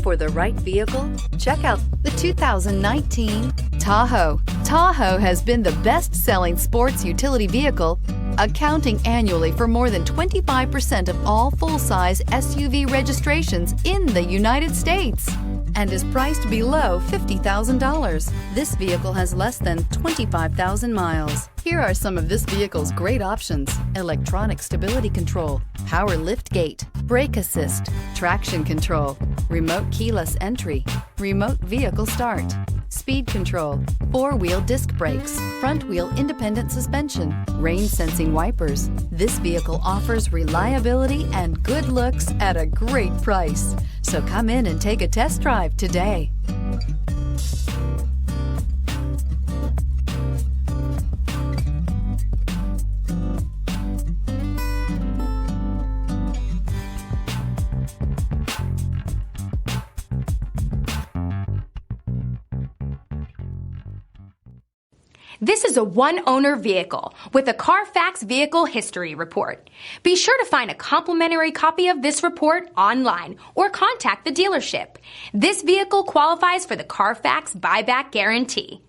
for the right vehicle? Check out the 2019 Tahoe. Tahoe has been the best-selling sports utility vehicle, accounting annually for more than 25% of all full-size SUV registrations in the United States, and is priced below $50,000. This vehicle has less than 25,000 miles. Here are some of this vehicle's great options: electronic stability control, power liftgate, brake assist, traction control, remote keyless entry, remote vehicle start, speed control, four-wheel disc brakes, front-wheel independent suspension, rain-sensing wipers. This vehicle offers reliability and good looks at a great price. So come in and take a test drive today. This is a one-owner vehicle with a Carfax Vehicle History Report. Be sure to find a complimentary copy of this report online or contact the dealership. This vehicle qualifies for the Carfax Buyback Guarantee.